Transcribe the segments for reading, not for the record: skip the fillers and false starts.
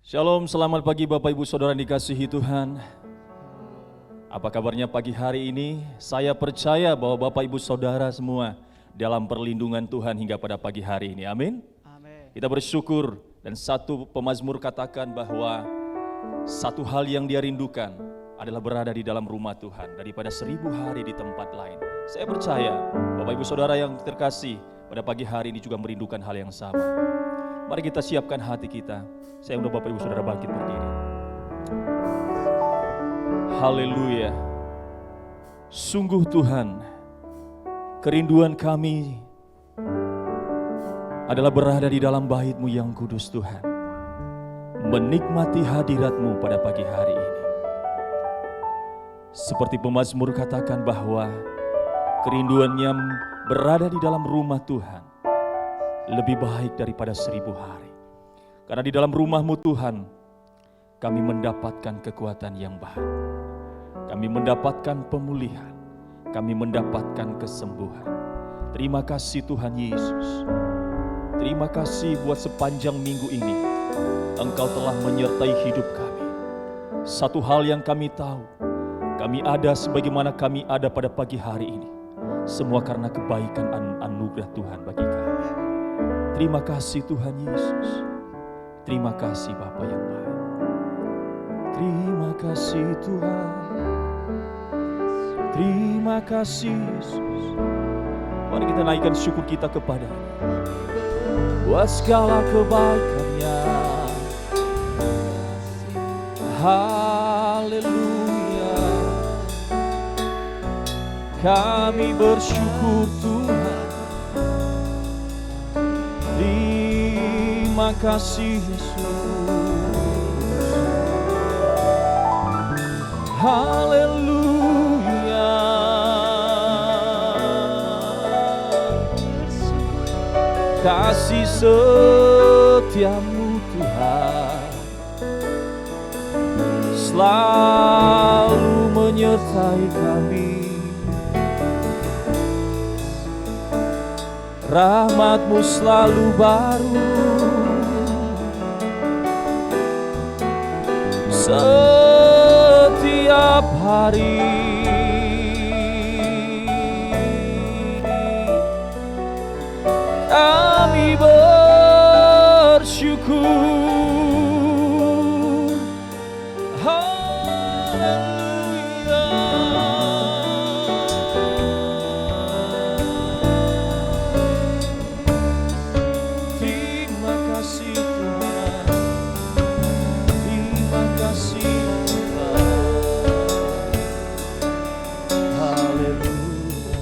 Shalom, selamat pagi Bapak Ibu Saudara yang dikasihi Tuhan. Apa kabarnya pagi hari ini? Saya percaya bahwa Bapak Ibu Saudara semua dalam perlindungan Tuhan hingga pada pagi hari ini. Amin. Kita bersyukur dan satu pemazmur katakan bahwa satu hal yang dia rindukan adalah berada di dalam rumah Tuhan daripada 1000 hari di tempat lain. Saya percaya Bapak Ibu Saudara yang terkasih pada pagi hari ini juga merindukan hal yang sama. Mari kita siapkan hati kita. Saya undang Bapak Ibu Saudara bangkit berdiri. Haleluya. Sungguh Tuhan, kerinduan kami adalah berada di dalam bait-Mu yang kudus Tuhan. Menikmati hadirat-Mu pada pagi hari ini. Seperti pemazmur katakan bahwa kerinduannya berada di dalam rumah Tuhan lebih baik daripada 1000 hari. Karena di dalam rumah-Mu Tuhan, kami mendapatkan kekuatan yang baru. Kami mendapatkan pemulihan. Kami mendapatkan kesembuhan. Terima kasih Tuhan Yesus. Terima kasih buat sepanjang minggu ini. Engkau telah menyertai hidup kami. Satu hal yang kami tahu, kami ada sebagaimana kami ada pada pagi hari ini. Semua karena kebaikan anugerah Tuhan bagi kami. Terima kasih Tuhan Yesus. Terima kasih Bapa yang baik. Terima kasih Tuhan. Terima kasih Yesus. Mari kita naikkan syukur kita kepada-Nya. Buat segala kebaikan-Nya. Haleluya. Kami bersyukur Tuhan. Terima kasih Yesus. Haleluya. Kasih setia-Mu Tuhan selalu menyertai kami. Rahmat-Mu selalu baru setiap hari. Kami bersyukur. Haleluya. Terima kasih Tuhan. Terima kasih Tuhan. Haleluya.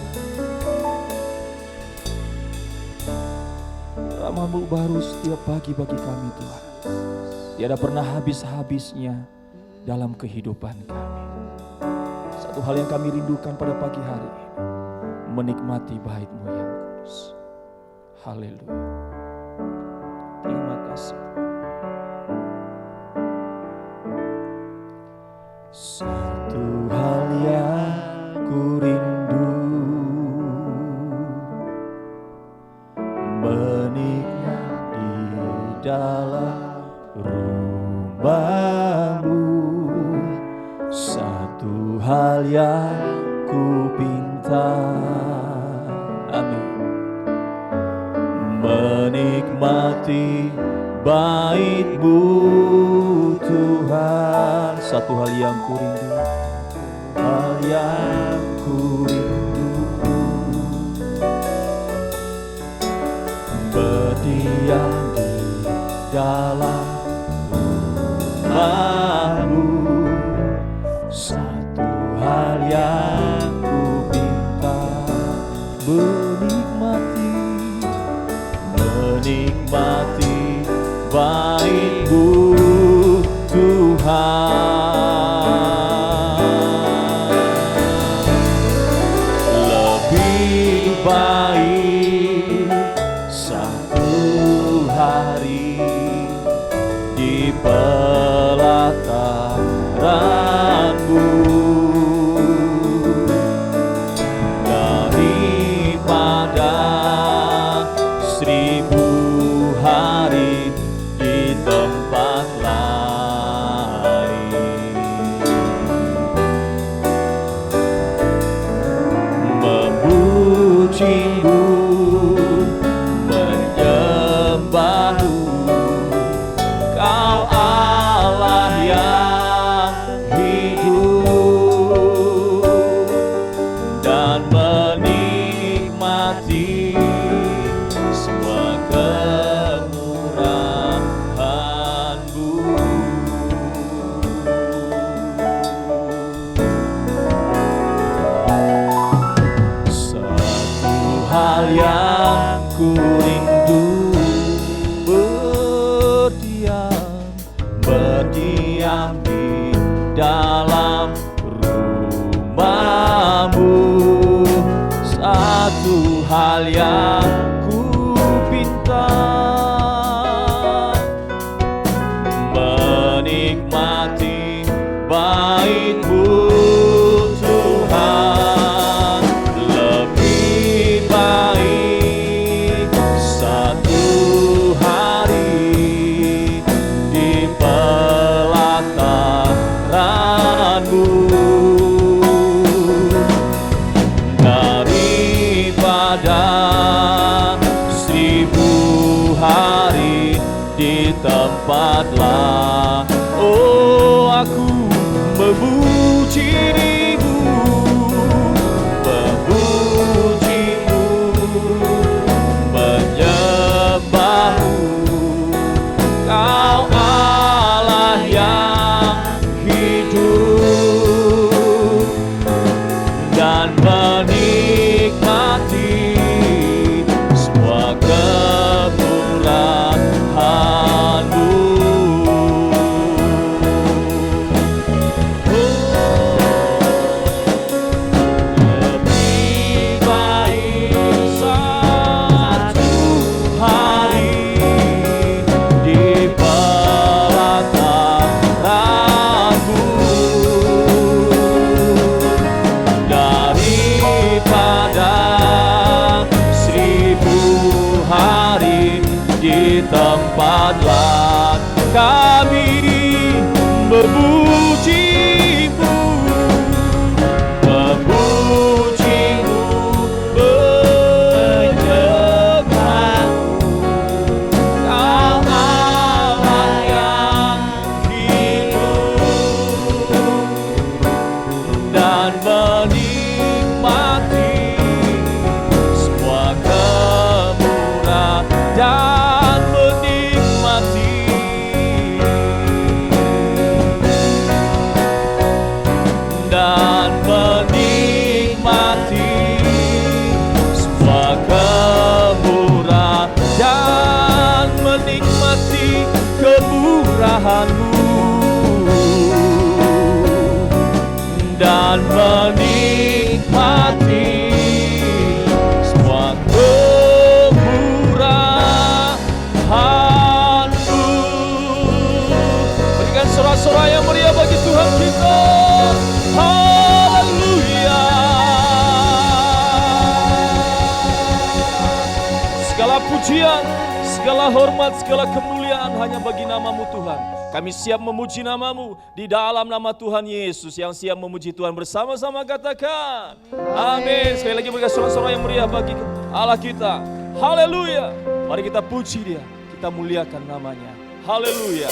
Rahmat-Mu baru setiap pagi bagi kami Tuhan. Tiada pernah habis-habisnya dalam kehidupan kami. Satu hal yang kami rindukan pada pagi hari ini, menikmati bait-Mu yang kudus. Haleluya. Terima kasih. Satu hal yang ku rindu, menikmati dalam rumah-Mu. Satu hal yang ku pinta, amin, menikmati bait-Mu Tuhan. Satu hal yang ku rindu, hal yang ku rindu, berdiam di dalam rumah-Mu. Satu hal yang ku pinta, menikmati bait-Mu Tuhan. Lebih baik satu hari di pelataran-Mu daripada 1000 hari di tempat lain. hal yang ku pinta, menikmati bait-Mu Tuhan. Lebih baik satu hari di pelataran-Mu daripada 1000 hari di tempatlah. Oh, aku memuji-Mu, memuji-Mu, menyembah-Mu. Kau Allah yang hidup dan menikmati semua kemurahan-Mu. Lebih baik satu hari di pelataran-Mu daripada 1000 hari di tempatlah. Kami memuji-Mu, memuji-Mu, menyembah-Mu. Kau Allah yang hidup dan menikmati semua kemurahan dan menikmati semua kemurahan dan menikmati kemurahan-Mu dan menikmati semua kemurahan-Mu. Berikan sorak-sorak yang meriah bagi Tuhan kita. Haleluya. Segala pujian, segala hormat, segala kemuliaan hanya bagi nama-Mu Tuhan. Kami siap memuji nama-Mu di dalam nama Tuhan Yesus. Yang siap memuji Tuhan bersama-sama katakan amin. Sekali lagi berikan sorak-sorak yang meriah bagi Allah kita. Haleluya. Mari kita puji Dia, kita muliakan namanya. Haleluya.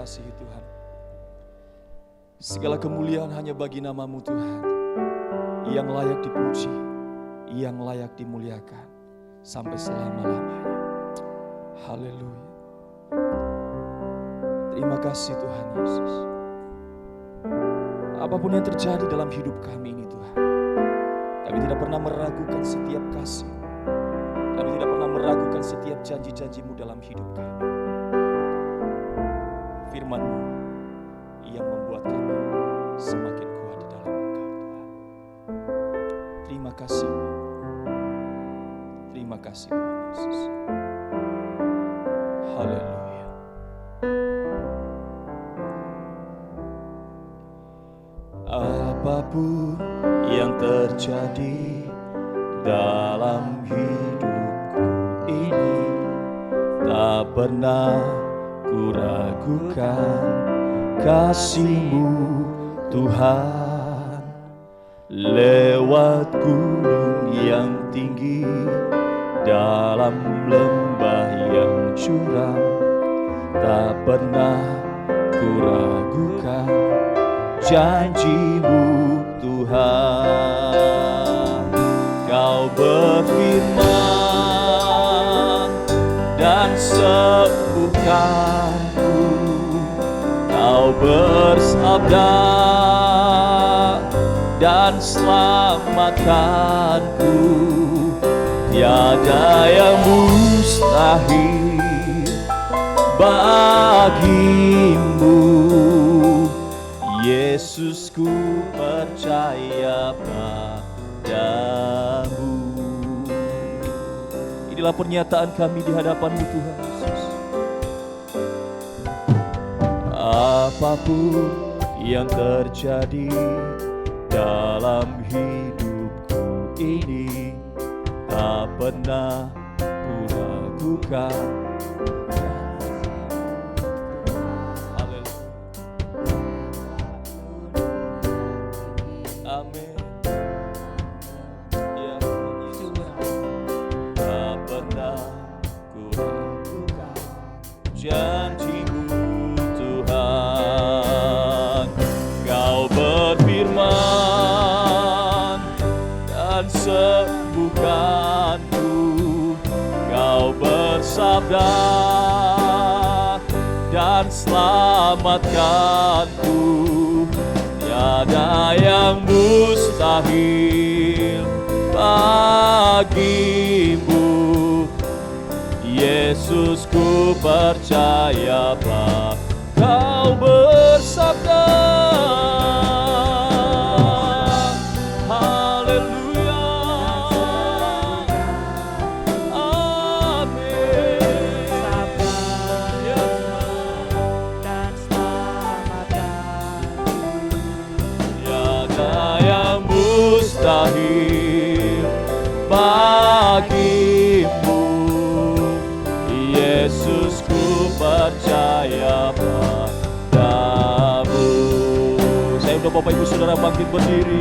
kasih Tuhan. Segala kemuliaan hanya bagi nama-Mu Tuhan, yang layak dipuji, yang layak dimuliakan sampai selama-lamanya. Haleluya. Terima kasih Tuhan Yesus. Apapun yang terjadi dalam hidup kami ini Tuhan, kami tidak pernah meragukan setiap kasih. Kami tidak pernah meragukan setiap janji-janji-Mu dalam hidup kami. Firman-Mu yang membuat kami semakin kuat di dalam Engkau Tuhan. Terima kasih. Terima kasih Tuhan Yesus. Haleluya. Apapun yang terjadi dalam hidupku ini, tak pernah kuragukan kasih-Mu Tuhan. Lewat gunung yang tinggi, dalam lembah yang curam, tak pernah kuragukan janji-Mu Tuhan. Kau berfirman dan sembuhkanku, Kau bersabda dan selamatkanku. Tiada yang mustahil bagi-Mu, Yesus, ku percaya padamu. Inilah pernyataan kami di hadapan-Mu Tuhan Yesus. Apapun yang terjadi dalam hidupku ini, tak pernah kuragukan. Amin. Ya Yesus, tak pernah kuragukan janji-Mu Tuhan. Kau berfirman dan sembuhkanku, Kau bersabda dan selamatkanku. Tiada yang mustahil bagi-Mu, Yesus, ku percaya padamu. Kau bersabda, haleluya, amin. Dan selamatkan, tiada yang mustahil bagi-Mu, Yesus, ku percaya padamu. Saya undang Bapak Ibu Saudara bangkit berdiri.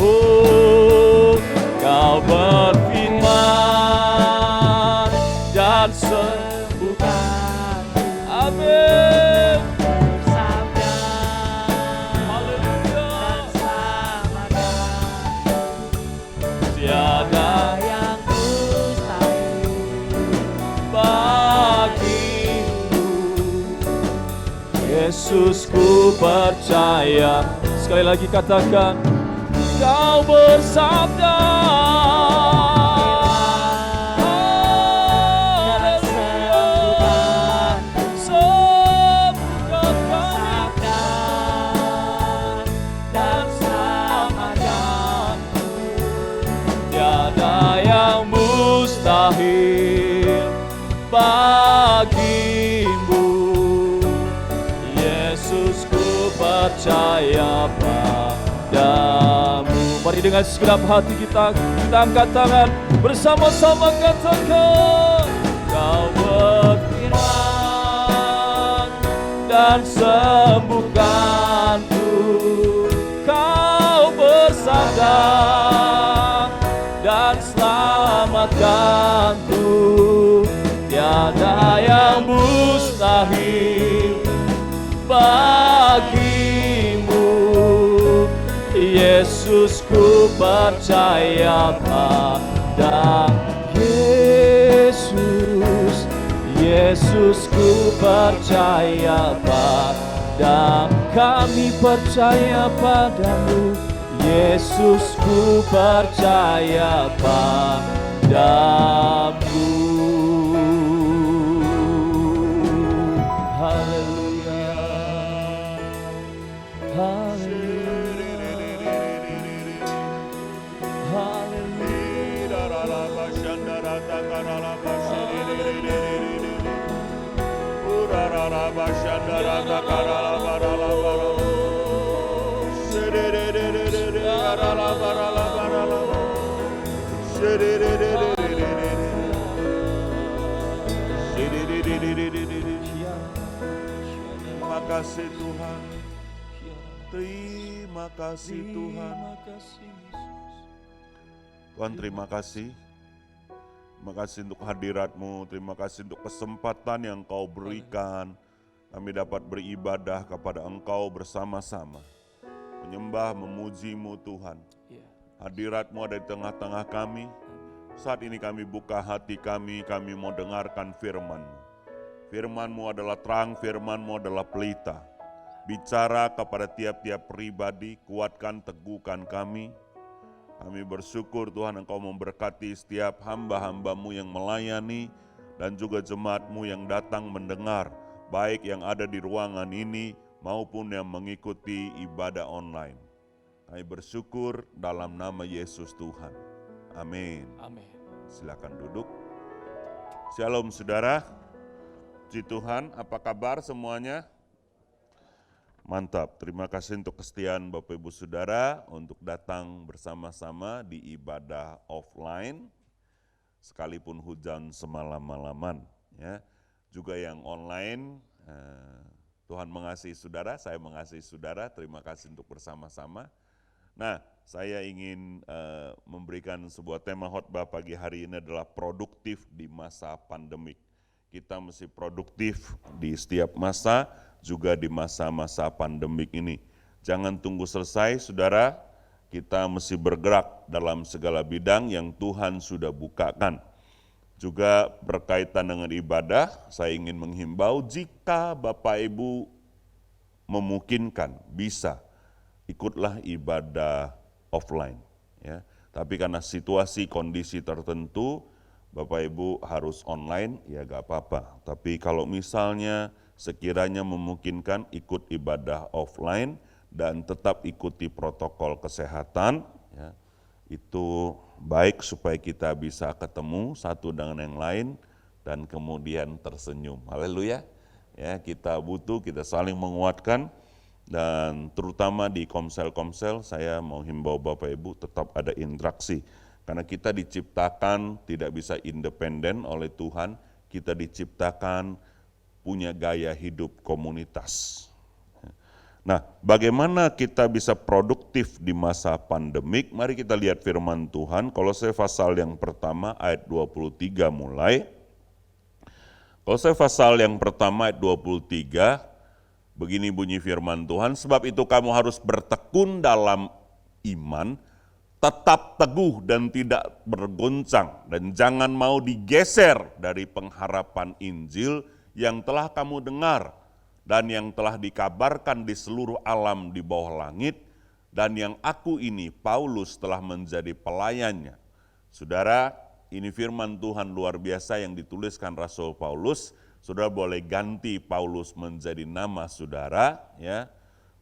Oh, Kau berfirman dan sembuhkan. Amin. Bersabda, haleluya, dan selamatkan. Tiada yang mustahil bagi-Mu, Yesus, ku percaya. Sekali lagi katakan, Kau bersabda, haleluya, sembuhkan kami dan selamatkan. Tiada yang mustahil bagi-Mu, Yesus, ku percaya padamu. Mari dengan segenap hati kita angkat tangan bersama-sama katakan, Kau berfirman dan sembuhkanku, Kau bersabda dan selamatkanku. Tiada yang mustahil bagimu. Yesus, ku percaya pada Yesus. Yesus, ku percaya pada, kami percaya padamu. Yesus, ku percaya padamu. Haleluya, haleluya, Terima kasih Tuhan. Terima kasih Tuhan. Tuhan, terima kasih. Terima kasih untuk hadirat-Mu, terima kasih untuk kesempatan yang Kau berikan. Kami dapat beribadah kepada Engkau bersama-sama. Menyembah, memuji-Mu Tuhan. Hadirat-Mu ada di tengah-tengah kami. Saat ini kami buka hati kami mau dengarkan firman-Mu. Firman-Mu adalah terang, firman-Mu adalah pelita. Bicara kepada tiap-tiap pribadi, kuatkan, teguhkan kami. Kami bersyukur Tuhan Engkau memberkati setiap hamba-hamba-Mu yang melayani dan juga jemaat-Mu yang datang mendengar, baik yang ada di ruangan ini maupun yang mengikuti ibadah online. Kami bersyukur dalam nama Yesus Tuhan. Amin. Amin. Silakan duduk. Shalom saudara. Puji Tuhan, apa kabar semuanya? Mantap, terima kasih untuk kesetiaan Bapak Ibu Saudara untuk datang bersama-sama di ibadah offline, sekalipun hujan semalam-malaman. Ya. Juga yang online, Tuhan mengasihi saudara, saya mengasihi saudara, terima kasih untuk bersama-sama. Nah, saya ingin memberikan sebuah tema khotbah pagi hari ini adalah produktif di masa pandemik. Kita mesti produktif di setiap masa, juga di masa-masa pandemik ini. Jangan tunggu selesai, saudara, kita mesti bergerak dalam segala bidang yang Tuhan sudah bukakan. Juga berkaitan dengan ibadah, saya ingin menghimbau jika Bapak Ibu memungkinkan, bisa, ikutlah ibadah offline. Ya. Tapi karena situasi, kondisi tertentu, Bapak Ibu harus online, ya gak apa-apa. Tapi kalau misalnya sekiranya memungkinkan ikut ibadah offline dan tetap ikuti protokol kesehatan, ya, itu baik supaya kita bisa ketemu satu dengan yang lain dan kemudian tersenyum. Haleluya. Ya, kita butuh, kita saling menguatkan, dan terutama di komsel-komsel saya mau himbau Bapak Ibu tetap ada interaksi. Karena kita diciptakan tidak bisa independen oleh Tuhan, kita diciptakan punya gaya hidup komunitas. Nah, bagaimana kita bisa produktif di masa pandemik? Mari kita lihat firman Tuhan, Kolose pasal yang pertama ayat 23 mulai. Kolose pasal yang pertama ayat 23, begini bunyi firman Tuhan, sebab itu kamu harus bertekun dalam iman, tetap teguh dan tidak bergoncang, dan jangan mau digeser dari pengharapan Injil yang telah kamu dengar dan yang telah dikabarkan di seluruh alam di bawah langit, dan yang aku ini, Paulus, telah menjadi pelayannya. Saudara, ini firman Tuhan luar biasa yang dituliskan Rasul Paulus. Saudara boleh ganti Paulus menjadi nama saudara, ya.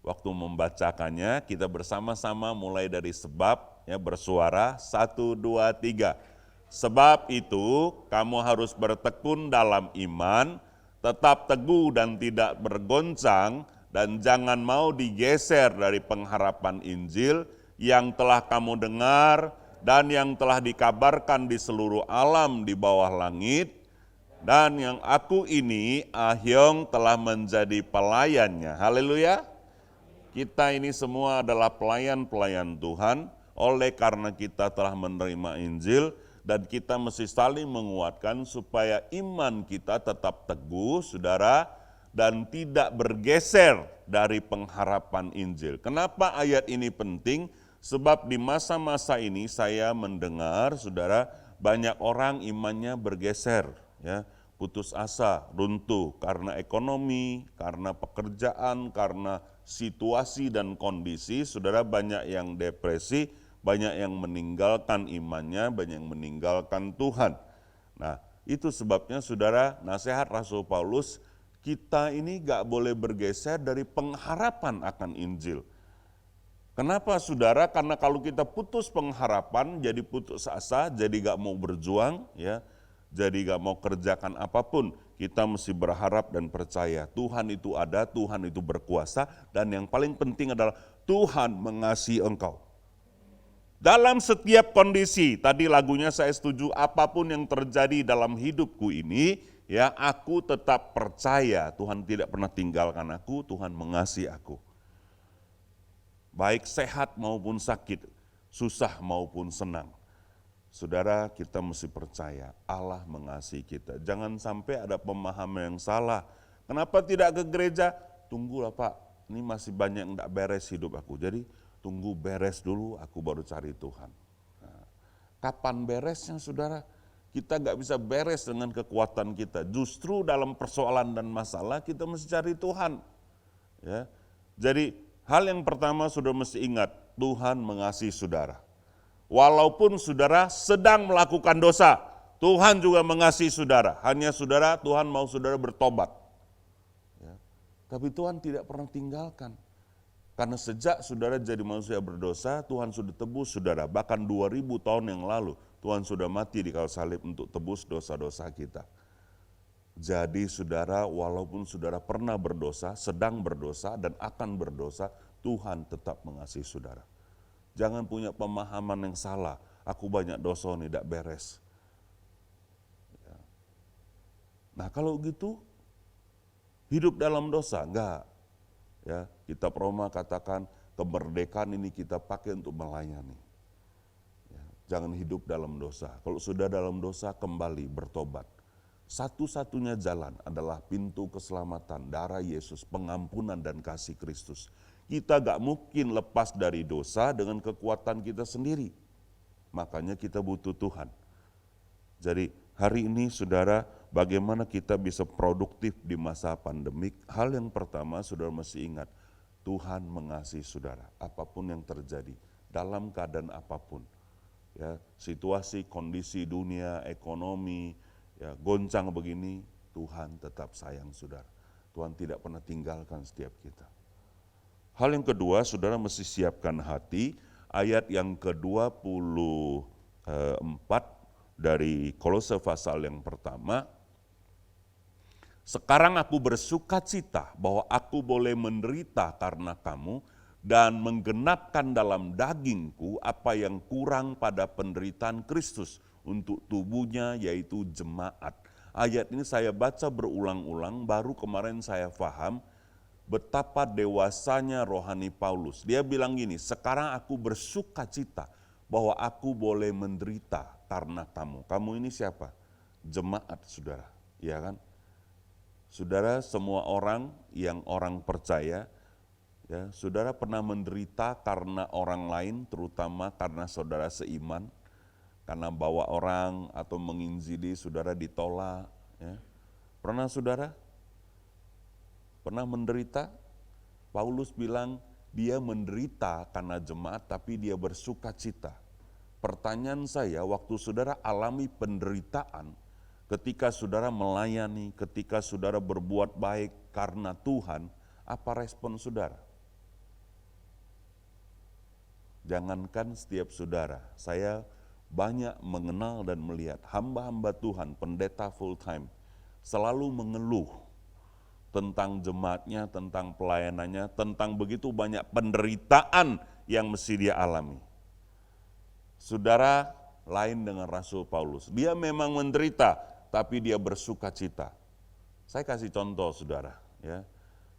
Waktu membacakannya, kita bersama-sama mulai dari sebab, ya, bersuara, 1, 2, 3. Sebab itu kamu harus bertekun dalam iman, tetap teguh dan tidak bergoncang, dan jangan mau digeser dari pengharapan Injil yang telah kamu dengar dan yang telah dikabarkan di seluruh alam di bawah langit, dan yang aku ini, Ahyong, telah menjadi pelayannya. Haleluya. Kita ini semua adalah pelayan-pelayan Tuhan, oleh karena kita telah menerima Injil, dan kita mesti saling menguatkan supaya iman kita tetap teguh, saudara, dan tidak bergeser dari pengharapan Injil. Kenapa ayat ini penting? Sebab di masa-masa ini saya mendengar, saudara, banyak orang imannya bergeser, ya, putus asa, runtuh karena ekonomi, karena pekerjaan, karena situasi dan kondisi. Saudara, banyak yang depresi, banyak yang meninggalkan imannya, banyak yang meninggalkan Tuhan. Nah, itu sebabnya saudara, nasihat Rasul Paulus, kita ini gak boleh bergeser dari pengharapan akan Injil. Kenapa saudara? Karena kalau kita putus pengharapan, jadi putus asa, jadi gak mau berjuang, ya, jadi gak mau kerjakan apapun, kita mesti berharap dan percaya Tuhan itu ada, Tuhan itu berkuasa, dan yang paling penting adalah Tuhan mengasihi engkau. Dalam setiap kondisi, tadi lagunya saya setuju, apapun yang terjadi dalam hidupku ini, ya, aku tetap percaya Tuhan tidak pernah tinggalkan aku, Tuhan mengasihi aku. Baik sehat maupun sakit, susah maupun senang. Saudara, kita mesti percaya Allah mengasihi kita. Jangan sampai ada pemahaman yang salah. Kenapa tidak ke gereja? Tunggulah Pak, ini masih banyak yang tidak beres hidup aku. Jadi tunggu beres dulu, aku baru cari Tuhan. Nah, kapan beresnya saudara? Kita gak bisa beres dengan kekuatan kita. Justru dalam persoalan dan masalah kita mesti cari Tuhan. Ya. Jadi hal yang pertama saudara mesti ingat, Tuhan mengasihi saudara. Walaupun saudara sedang melakukan dosa, Tuhan juga mengasihi saudara. Hanya saudara, Tuhan mau saudara bertobat. Ya. Tapi Tuhan tidak pernah tinggalkan. Karena sejak saudara jadi manusia berdosa, Tuhan sudah tebus saudara. Bahkan 2000 tahun yang lalu, Tuhan sudah mati di kayu salib untuk tebus dosa-dosa kita. Jadi saudara, walaupun saudara pernah berdosa, sedang berdosa, dan akan berdosa, Tuhan tetap mengasihi saudara. Jangan punya pemahaman yang salah, aku banyak dosa nih, tidak beres. Ya. Nah kalau gitu, hidup dalam dosa, enggak. Ya, kitab Roma katakan kemerdekaan ini kita pakai untuk melayani. Ya, jangan hidup dalam dosa. Kalau sudah dalam dosa, kembali bertobat. Satu-satunya jalan adalah pintu keselamatan, darah Yesus, pengampunan dan kasih Kristus. Kita gak mungkin lepas dari dosa dengan kekuatan kita sendiri. Makanya kita butuh Tuhan. Jadi hari ini saudara, bagaimana kita bisa produktif di masa pandemik? Hal yang pertama saudara mesti ingat, Tuhan mengasihi saudara apapun yang terjadi, dalam keadaan apapun. Ya, situasi, kondisi dunia, ekonomi, ya, goncang begini, Tuhan tetap sayang saudara. Tuhan tidak pernah tinggalkan setiap kita. Hal yang kedua, saudara mesti siapkan hati, ayat yang ke-24 dari Kolose pasal yang pertama. Sekarang aku bersukacita bahwa aku boleh menderita karena kamu dan menggenapkan dalam dagingku apa yang kurang pada penderitaan Kristus untuk tubuhnya yaitu jemaat. Ayat ini saya baca berulang-ulang, baru kemarin saya paham betapa dewasanya rohani Paulus. Dia bilang gini, sekarang aku bersukacita bahwa aku boleh menderita karena kamu. Kamu ini siapa? Jemaat saudara, ya kan? Saudara, semua orang yang orang percaya, ya, saudara pernah menderita karena orang lain, terutama karena saudara seiman, karena bawa orang atau menginjili saudara ditolak. Ya. Pernah saudara? Pernah menderita? Paulus bilang dia menderita karena jemaat tapi dia bersukacita. Pertanyaan saya, waktu saudara alami penderitaan, ketika saudara melayani, ketika saudara berbuat baik karena Tuhan, apa respon saudara? Jangankan setiap saudara, saya banyak mengenal dan melihat hamba-hamba Tuhan, pendeta full time, selalu mengeluh tentang jemaatnya, tentang pelayanannya, tentang begitu banyak penderitaan yang mesti dia alami. Saudara, lain dengan Rasul Paulus. Dia memang menderita, tapi dia bersukacita. Saya kasih contoh saudara. Ya.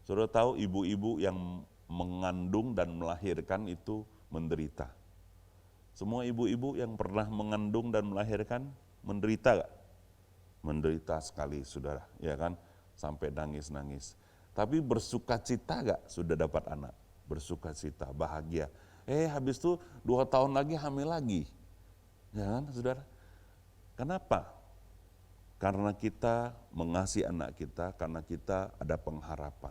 Saudara tahu ibu-ibu yang mengandung dan melahirkan itu menderita. Semua ibu-ibu yang pernah mengandung dan melahirkan menderita gak? Menderita sekali saudara, ya kan? Sampai nangis-nangis. Tapi bersukacita gak sudah dapat anak? Bersukacita, bahagia. Habis itu 2 tahun lagi hamil lagi. Ya kan, saudara? Kenapa? Karena kita mengasihi anak kita, karena kita ada pengharapan.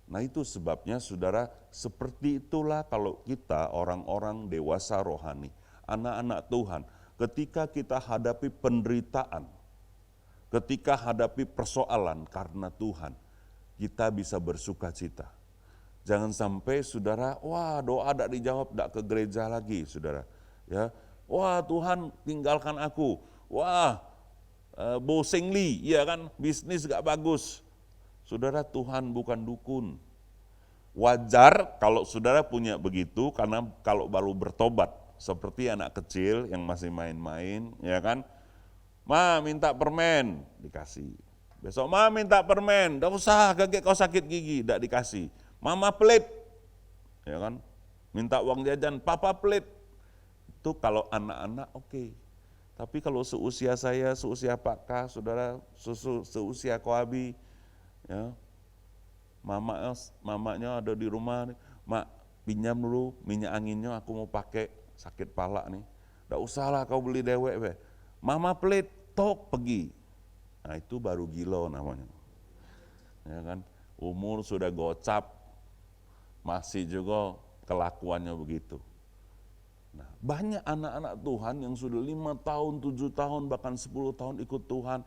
Nah itu sebabnya saudara, seperti itulah kalau kita orang-orang dewasa rohani, anak-anak Tuhan, ketika kita hadapi penderitaan, ketika hadapi persoalan karena Tuhan, kita bisa bersuka cita. Jangan sampai saudara, wah doa tidak dijawab, tidak ke gereja lagi saudara. Ya, wah Tuhan tinggalkan aku, wah bossingly, ya kan, bisnis gak bagus. Saudara, Tuhan bukan dukun. Wajar kalau saudara punya begitu, karena kalau baru bertobat, seperti anak kecil yang masih main-main, ya kan, ma minta permen, dikasih. Besok ma minta permen, tidak usah, kakek kau sakit gigi, tidak dikasih. Mama pelit, ya kan, minta uang jajan, papa pelit. Itu kalau anak-anak oke. Tapi kalau seusia saya, seusia Pak K, saudara, seusia Koabi, ya, mamanya ada di rumah, mak pinjam dulu minyak anginnya, aku mau pakai, sakit pala nih. Tidak usahlah kau beli dewek, be. Mama pelit, tok pergi. Nah itu baru gila namanya. Ya kan, umur sudah gocap, masih juga kelakuannya begitu. Nah, banyak anak-anak Tuhan yang sudah 5 tahun, 7 tahun, bahkan 10 tahun ikut Tuhan.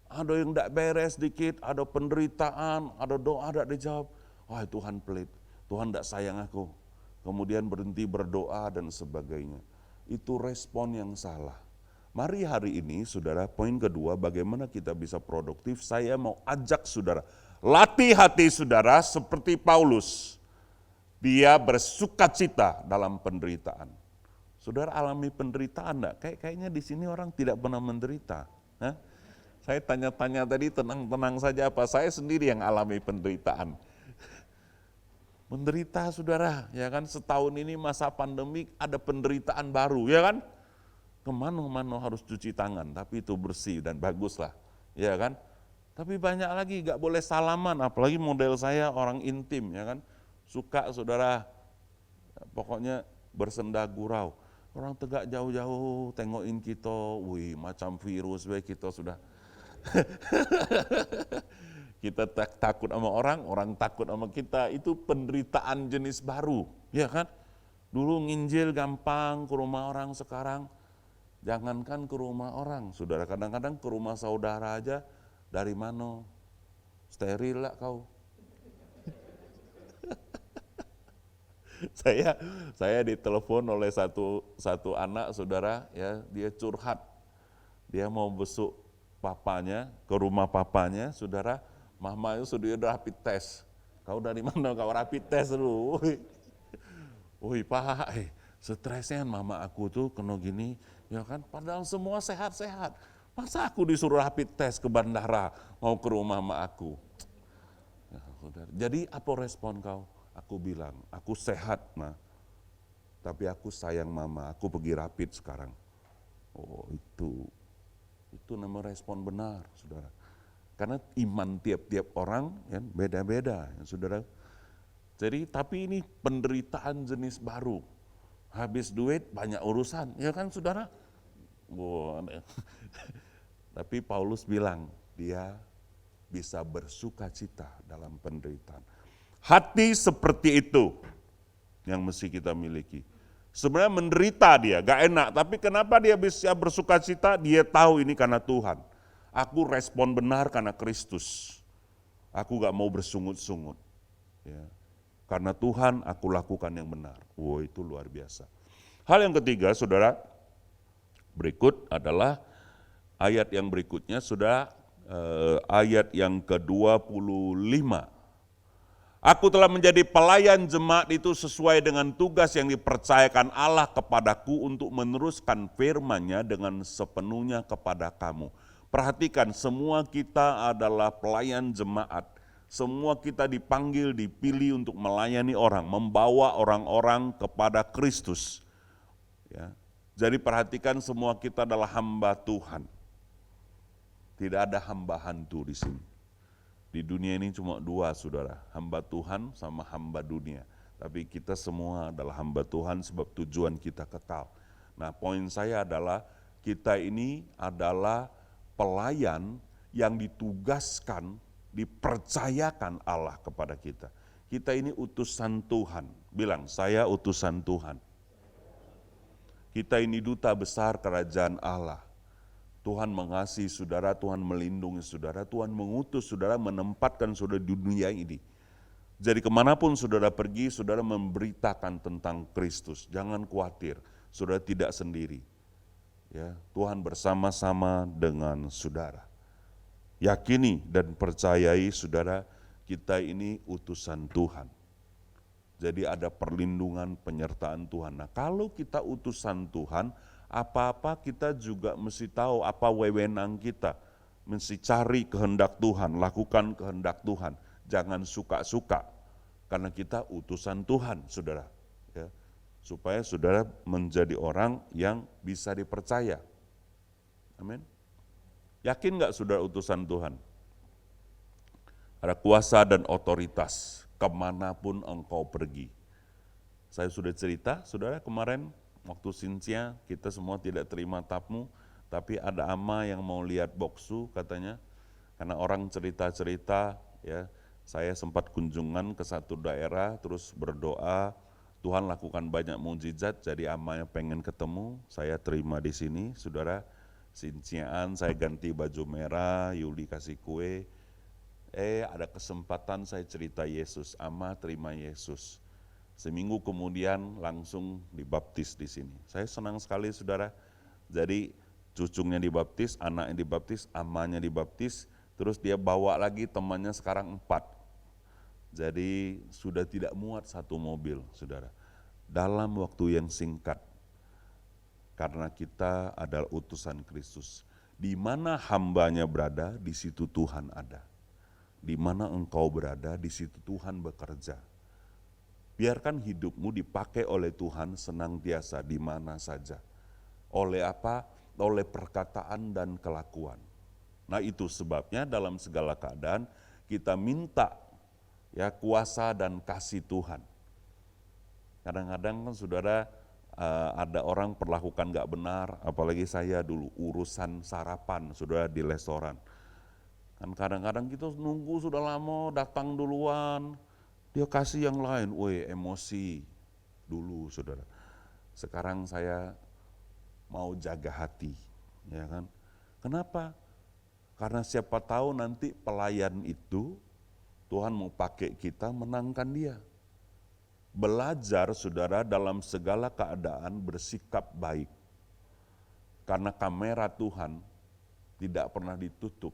Ada yang tidak beres dikit, ada penderitaan, ada doa tidak dijawab. Wah Tuhan pelit, Tuhan tidak sayang aku. Kemudian berhenti berdoa dan sebagainya. Itu respon yang salah. Mari hari ini saudara, poin kedua, bagaimana kita bisa produktif. Saya mau ajak saudara, latih hati saudara seperti Paulus. Dia bersukacita dalam penderitaan. Saudara alami penderitaan enggak? Kayaknya di sini orang tidak pernah menderita. Hah? Saya tanya-tanya tadi, tenang-tenang saja apa? Saya sendiri yang alami penderitaan. Menderita saudara, ya kan, setahun ini masa pandemik ada penderitaan baru, ya kan? Kemana-mana harus cuci tangan, tapi itu bersih dan bagus lah, ya kan? Tapi banyak lagi gak boleh salaman, apalagi model saya orang intim, ya kan? Suka saudara, pokoknya bersenda gurau. Orang tegak jauh-jauh tengokin kita, wih macam virus, kita sudah kita takut sama orang takut sama kita. Itu penderitaan jenis baru, ya kan? Dulu nginjil gampang ke rumah orang, sekarang jangankan ke rumah orang, saudara, kadang-kadang ke rumah saudara aja, dari mana? Steril lah kau. Saya ditelepon oleh satu anak saudara, ya, dia curhat, dia mau besuk papanya, ke rumah papanya, saudara, mama itu sudah rapid test. Kau dari mana kau rapid test dulu? Woi pak, stresnya mama aku tuh kena gini, ya kan, padahal semua sehat-sehat. Masa aku disuruh rapid test ke bandara, mau ke rumah mama aku? Ya, saudara. Jadi apa respon kau? Aku bilang, aku sehat, ma, tapi aku sayang mama, aku pergi rapid sekarang. Oh itu nama respon benar, saudara. Karena iman tiap-tiap orang ya, beda-beda, ya, saudara. Jadi tapi ini penderitaan jenis baru. Habis duit banyak urusan, ya kan saudara? Wow. Tapi Paulus bilang, dia bisa bersuka cita dalam penderitaan. Hati seperti itu yang mesti kita miliki. Sebenarnya menderita dia, gak enak, tapi kenapa dia bisa bersuka cita? Dia tahu ini karena Tuhan. Aku respon benar karena Kristus. Aku gak mau bersungut-sungut. Ya. Karena Tuhan aku lakukan yang benar. Wow, itu luar biasa. Hal yang ketiga, saudara, berikut adalah ayat yang berikutnya, sudah ayat yang ke-25. Aku telah menjadi pelayan jemaat itu sesuai dengan tugas yang dipercayakan Allah kepadaku untuk meneruskan firman-Nya dengan sepenuhnya kepada kamu. Perhatikan, semua kita adalah pelayan jemaat. Semua kita dipanggil, dipilih untuk melayani orang, membawa orang-orang kepada Kristus. Ya. Jadi perhatikan, semua kita adalah hamba Tuhan. Tidak ada hamba hantu di sini. Di dunia ini cuma dua, saudara, hamba Tuhan sama hamba dunia. Tapi kita semua adalah hamba Tuhan sebab tujuan kita kekal. Nah, poin saya adalah kita ini adalah pelayan yang ditugaskan, dipercayakan Allah kepada kita. Kita ini utusan Tuhan. Bilang, saya utusan Tuhan. Kita ini duta besar kerajaan Allah. Tuhan mengasihi saudara, Tuhan melindungi saudara, Tuhan mengutus saudara, menempatkan saudara di dunia ini. Jadi kemanapun saudara pergi, saudara memberitakan tentang Kristus. Jangan khawatir, saudara tidak sendiri. Ya, Tuhan bersama-sama dengan saudara. Yakini dan percayai saudara, kita ini utusan Tuhan. Jadi ada perlindungan, penyertaan Tuhan. Nah, kalau kita utusan Tuhan, apa-apa kita juga mesti tahu apa wewenang kita. Mesti cari kehendak Tuhan, lakukan kehendak Tuhan. Jangan suka-suka, karena kita utusan Tuhan, saudara. Ya, supaya saudara menjadi orang yang bisa dipercaya. Amin. Yakin gak saudara utusan Tuhan? Ada kuasa dan otoritas kemanapun engkau pergi. Saya sudah cerita, saudara, kemarin waktu Sintia, kita semua tidak terima tamu, tapi ada ama yang mau lihat boksu katanya, karena orang cerita-cerita, ya, saya sempat kunjungan ke satu daerah, terus berdoa, Tuhan lakukan banyak mukjizat, jadi amanya pengen ketemu, saya terima di sini, saudara. Sintiaan, saya ganti baju merah, Yuli kasih kue, ada kesempatan saya cerita Yesus, ama terima Yesus. Seminggu kemudian langsung dibaptis di sini. Saya senang sekali, saudara. Jadi cucunya dibaptis, anaknya dibaptis, amanya dibaptis, terus dia bawa lagi temannya sekarang 4. Jadi sudah tidak muat satu mobil, saudara. Dalam waktu yang singkat, karena kita adalah utusan Kristus. Di mana hambanya berada, di situ Tuhan ada. Di mana engkau berada, di situ Tuhan bekerja. Biarkan hidupmu dipakai oleh Tuhan senantiasa di mana saja. Oleh apa? Oleh perkataan dan kelakuan. Nah, itu sebabnya dalam segala keadaan kita minta ya kuasa dan kasih Tuhan. Kadang-kadang kan saudara, ada orang perlakukan gak benar, apalagi saya dulu urusan sarapan, saudara, di restoran. Kan kadang-kadang kita nunggu sudah lama, datang duluan, dia kasih yang lain, emosi dulu, saudara. Sekarang saya mau jaga hati, ya kan? Kenapa? Karena siapa tahu nanti pelayan itu Tuhan mau pakai kita menangkan dia. Belajar, saudara, dalam segala keadaan bersikap baik. Karena kamera Tuhan tidak pernah ditutup.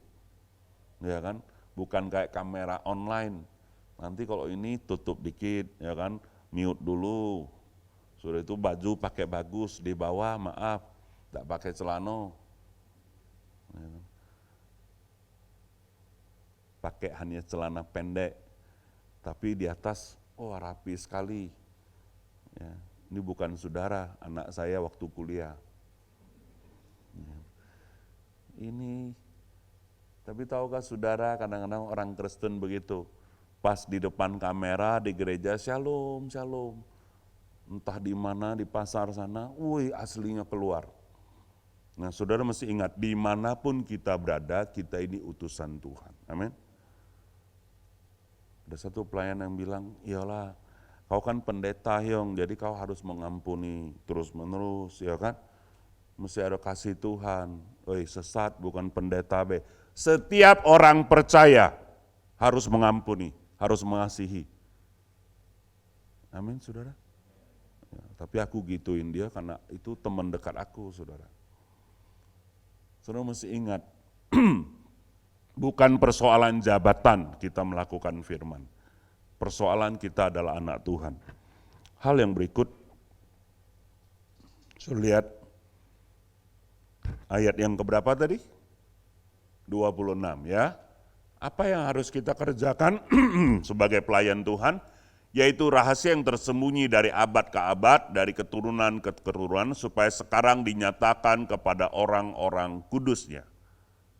Ya kan? Bukan kayak kamera online. Nanti kalau ini tutup dikit, ya kan? Mute dulu. Sudah itu baju pakai bagus, di bawah maaf, tidak pakai celana. Ya kan? Pakai hanya celana pendek. Tapi di atas rapi sekali. Ya, ini bukan saudara, anak saya waktu kuliah. Ya. Ini, tapi tahukah saudara, kadang-kadang orang Kristen begitu. Pas di depan kamera di gereja, shalom, shalom. Entah di mana, di pasar sana, aslinya keluar. Nah, saudara mesti ingat, dimanapun kita berada, kita ini utusan Tuhan. Amin. Ada satu pelayan yang bilang, iyalah kau kan pendeta Hyong, jadi kau harus mengampuni terus menerus, ya kan? Mesti ada kasih Tuhan. Sesat bukan pendeta be. Setiap orang percaya harus mengampuni, harus mengasihi. Amin, saudara. Ya, tapi aku gituin dia karena itu teman dekat aku, saudara. Saudara mesti ingat, bukan persoalan jabatan kita melakukan firman. Persoalan kita adalah anak Tuhan. Hal yang berikut, saya lihat ayat yang keberapa tadi? 26 ya. Apa yang harus kita kerjakan sebagai pelayan Tuhan? Yaitu rahasia yang tersembunyi dari abad ke abad, dari keturunan ke keturunan, supaya sekarang dinyatakan kepada orang-orang kudusnya.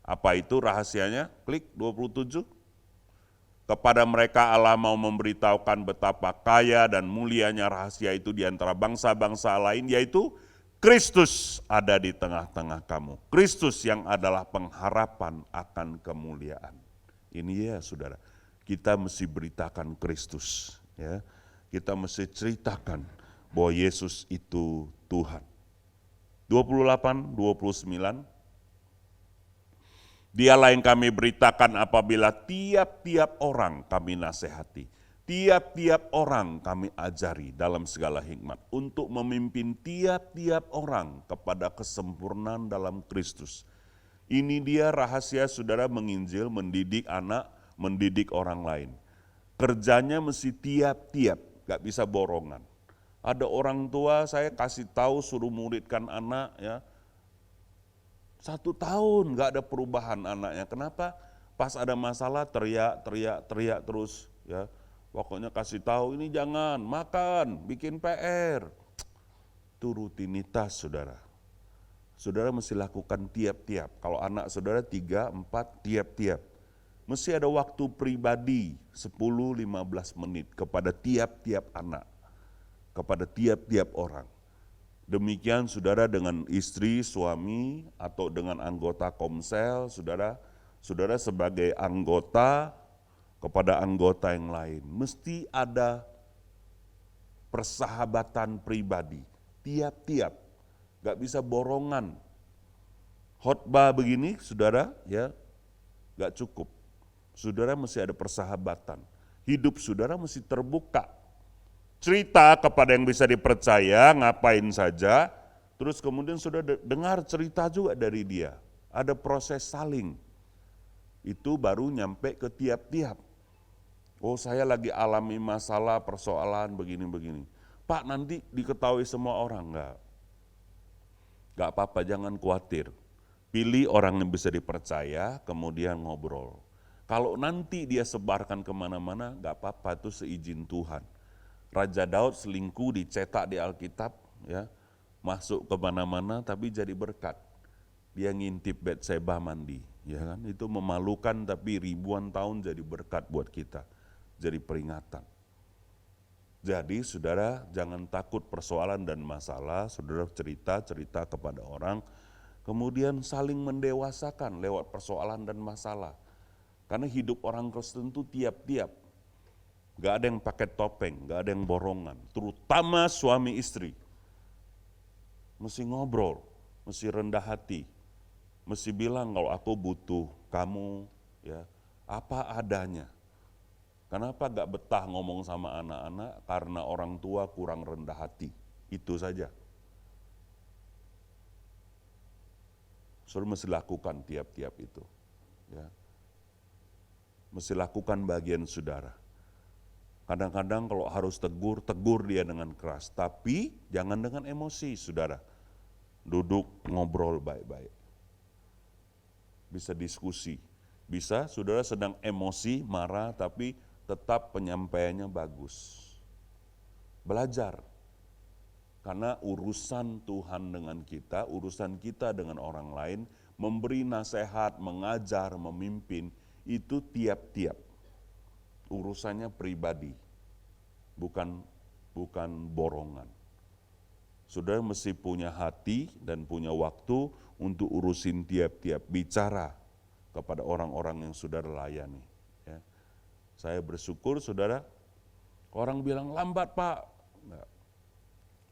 Apa itu rahasianya? Klik 27. Kepada mereka Allah mau memberitahukan betapa kaya dan mulianya rahasia itu di antara bangsa-bangsa lain, yaitu Kristus ada di tengah-tengah kamu. Kristus yang adalah pengharapan akan kemuliaan. Ini ya saudara, kita mesti beritakan Kristus. Ya. Kita mesti ceritakan bahwa Yesus itu Tuhan. 28, 29. Dialah yang kami beritakan apabila tiap-tiap orang kami nasihati, tiap-tiap orang kami ajari dalam segala hikmat, untuk memimpin tiap-tiap orang kepada kesempurnaan dalam Kristus. Ini dia rahasia saudara menginjil, mendidik anak, mendidik orang lain. Kerjanya mesti tiap-tiap, gak bisa borongan. Ada orang tua saya kasih tahu suruh muridkan anak ya, 1 tahun gak ada perubahan anaknya. Kenapa? Pas ada masalah teriak terus ya. Pokoknya kasih tahu ini jangan, makan, bikin PR. Itu rutinitas saudara. Saudara mesti lakukan tiap-tiap. Kalau anak saudara 3, 4, tiap-tiap. Mesti ada waktu pribadi 10-15 menit kepada tiap-tiap anak. Kepada tiap-tiap orang. Demikian saudara dengan istri, suami, atau dengan anggota komsel, saudara sebagai anggota kepada anggota yang lain. Mesti ada persahabatan pribadi, tiap-tiap, gak bisa borongan. Khotbah begini saudara ya gak cukup. Saudara mesti ada persahabatan. Hidup saudara mesti terbuka. Cerita kepada yang bisa dipercaya, ngapain saja, terus kemudian sudah dengar cerita juga dari dia. Ada proses saling. Itu baru nyampe ke tiap-tiap. Oh saya lagi alami masalah, persoalan begini-begini. Pak nanti diketahui semua orang, enggak. Enggak apa-apa, jangan khawatir. Pilih orang yang bisa dipercaya, kemudian ngobrol. Kalau nanti dia sebarkan kemana-mana, enggak apa-apa, itu seizin Tuhan. Raja Daud selingkuh dicetak di Alkitab, ya, masuk ke mana-mana tapi jadi berkat. Dia ngintip Batseba mandi, ya kan? Itu memalukan tapi ribuan tahun jadi berkat buat kita, jadi peringatan. Jadi saudara jangan takut persoalan dan masalah, saudara cerita kepada orang, kemudian saling mendewasakan lewat persoalan dan masalah. Karena hidup orang Kristen itu tiap-tiap. Gak ada yang pakai topeng, gak ada yang borongan, terutama suami istri. Mesti ngobrol, mesti rendah hati, mesti bilang kalau aku butuh kamu ya apa adanya. Kenapa gak betah ngomong sama anak-anak? Karena orang tua kurang rendah hati, itu saja. Saudara mesti lakukan tiap-tiap itu. Ya. Mesti lakukan bagian saudara. Kadang-kadang kalau harus tegur dia dengan keras. Tapi jangan dengan emosi, saudara. Duduk, ngobrol baik-baik. Bisa diskusi. Bisa, saudara sedang emosi, marah, tapi tetap penyampaiannya bagus. Belajar. Karena urusan Tuhan dengan kita, urusan kita dengan orang lain, memberi nasihat, mengajar, memimpin, itu tiap-tiap. Urusannya pribadi, bukan borongan. Saudara mesti punya hati dan punya waktu untuk urusin tiap-tiap, bicara kepada orang-orang yang saudara layani. Ya. Saya bersyukur saudara, orang bilang lambat Pak. Enggak.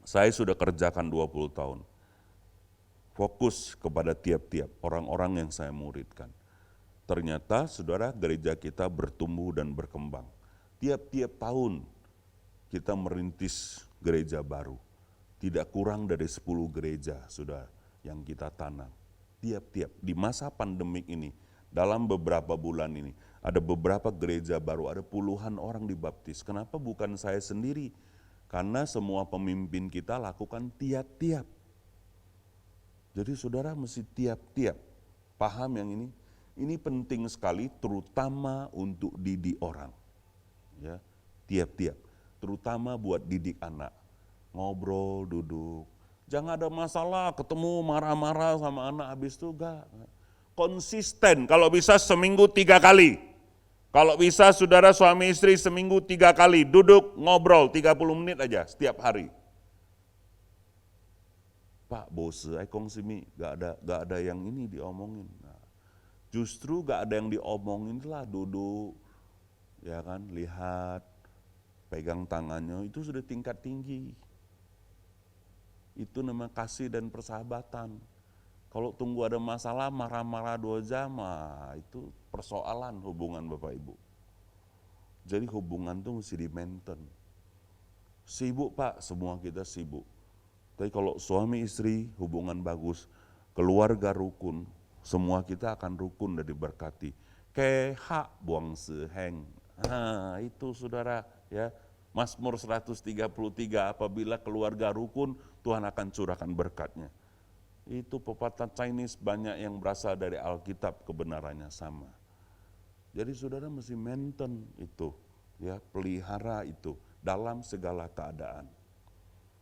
Saya sudah kerjakan 20 tahun. Fokus kepada tiap-tiap orang-orang yang saya muridkan. Ternyata saudara gereja kita bertumbuh dan berkembang. Tiap-tiap tahun kita merintis gereja baru. Tidak kurang dari 10 gereja sudah yang kita tanam. Tiap-tiap di masa pandemik ini, dalam beberapa bulan ini, ada beberapa gereja baru, ada puluhan orang dibaptis. Kenapa bukan saya sendiri? Karena semua pemimpin kita lakukan tiap-tiap. Jadi saudara mesti tiap-tiap. Paham yang ini? Ini penting sekali terutama untuk didik orang. Ya, tiap-tiap. Terutama buat didik anak. Ngobrol, duduk. Jangan ada masalah, ketemu marah-marah sama anak habis itu enggak. Konsisten, kalau bisa seminggu 3 kali. Kalau bisa saudara suami istri seminggu 3 kali duduk ngobrol 30 menit aja setiap hari. Pak bose, aikong simi, gak ada yang ini diomongin. Nah, justru gak ada yang diomongin lah, duduk, ya kan, lihat, pegang tangannya, itu sudah tingkat tinggi. Itu nama kasih dan persahabatan. Kalau tunggu ada masalah, marah-marah 2 jam, itu persoalan hubungan Bapak Ibu. Jadi hubungan itu mesti di-maintain. Sibuk Pak, semua kita sibuk. Tapi kalau suami istri hubungan bagus, keluarga rukun, semua kita akan rukun dan diberkati. Keha buang seheng. Itu saudara ya. Mazmur 133, apabila keluarga rukun, Tuhan akan curahkan berkatnya. Itu pepatah Chinese banyak yang berasal dari Alkitab, kebenarannya sama. Jadi saudara mesti maintain itu, ya, pelihara itu dalam segala keadaan.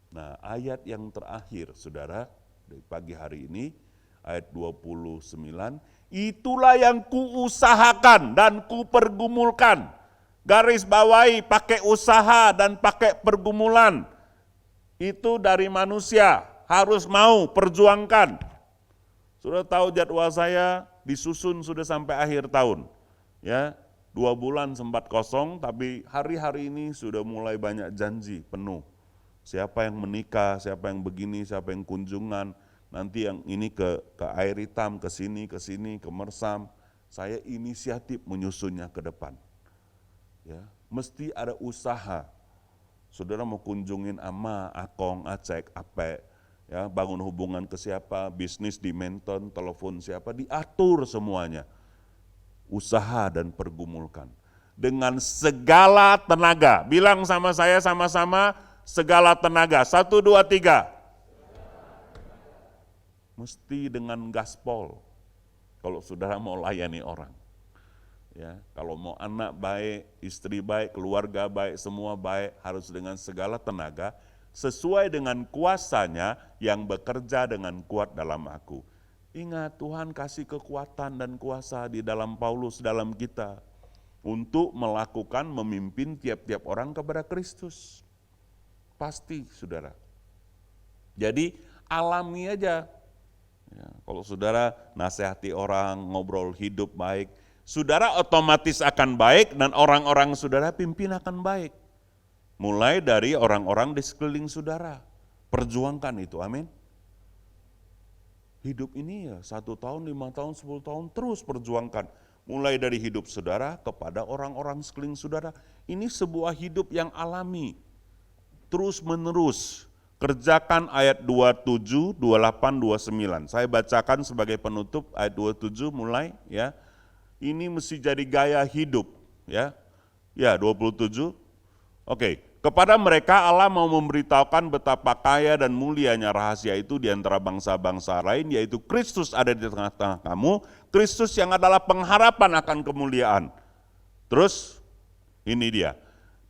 Nah, ayat yang terakhir saudara dari pagi hari ini, ayat 29, itulah yang kuusahakan dan kupergumulkan. Garis bawahi pakai usaha dan pakai pergumulan. Itu dari manusia, harus mau perjuangkan. Sudah tahu jadwal saya disusun sudah sampai akhir tahun. Ya, 2 bulan sempat kosong, tapi hari-hari ini sudah mulai banyak janji penuh. Siapa yang menikah, siapa yang begini, siapa yang kunjungan, nanti yang ini ke Air Hitam, ke sini, ke Mersam. Saya inisiatif menyusunnya ke depan. Ya, mesti ada usaha. Saudara mau kunjungin ama, akong, acek, ape, ya, bangun hubungan ke siapa, bisnis di maintain, telepon siapa, diatur semuanya. Usaha dan pergumulkan. Dengan segala tenaga. Bilang sama saya sama-sama, segala tenaga. 1, 2, 3. Mesti dengan gaspol. Kalau saudara mau layani orang. Ya, kalau mau anak baik, istri baik, keluarga baik, semua baik, harus dengan segala tenaga, sesuai dengan kuasanya yang bekerja dengan kuat dalam aku. Ingat, Tuhan kasih kekuatan dan kuasa di dalam Paulus, dalam kita, untuk melakukan, memimpin tiap-tiap orang kepada Kristus. Pasti, saudara. Jadi, alami aja. Ya, kalau saudara nasihati orang, ngobrol hidup baik, saudara otomatis akan baik dan orang-orang saudara pimpin akan baik. Mulai dari orang-orang di sekeliling saudara. Perjuangkan itu, amin. Hidup ini ya 1 tahun, 5 tahun, 10 tahun terus perjuangkan. Mulai dari hidup saudara kepada orang-orang sekeliling saudara. Ini sebuah hidup yang alami. Terus menerus. Kerjakan ayat 27, 28, 29. Saya bacakan sebagai penutup ayat 27 mulai ya. Ini mesti jadi gaya hidup ya. Ya, 27. Oke, kepada mereka Allah mau memberitahukan betapa kaya dan mulianya rahasia itu di antara bangsa-bangsa lain, yaitu Kristus ada di tengah-tengah kamu, Kristus yang adalah pengharapan akan kemuliaan. Terus ini dia.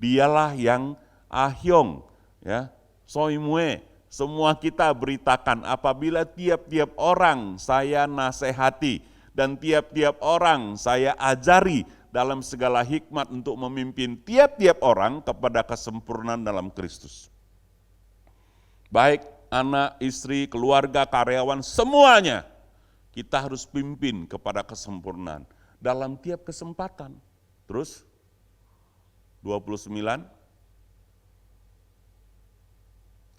Dialah yang ahyong ya. Soimwe, semua kita beritakan apabila tiap-tiap orang saya nasihati dan tiap-tiap orang saya ajari dalam segala hikmat untuk memimpin tiap-tiap orang kepada kesempurnaan dalam Kristus. Baik anak, istri, keluarga, karyawan, semuanya kita harus pimpin kepada kesempurnaan dalam tiap kesempatan. Terus 29,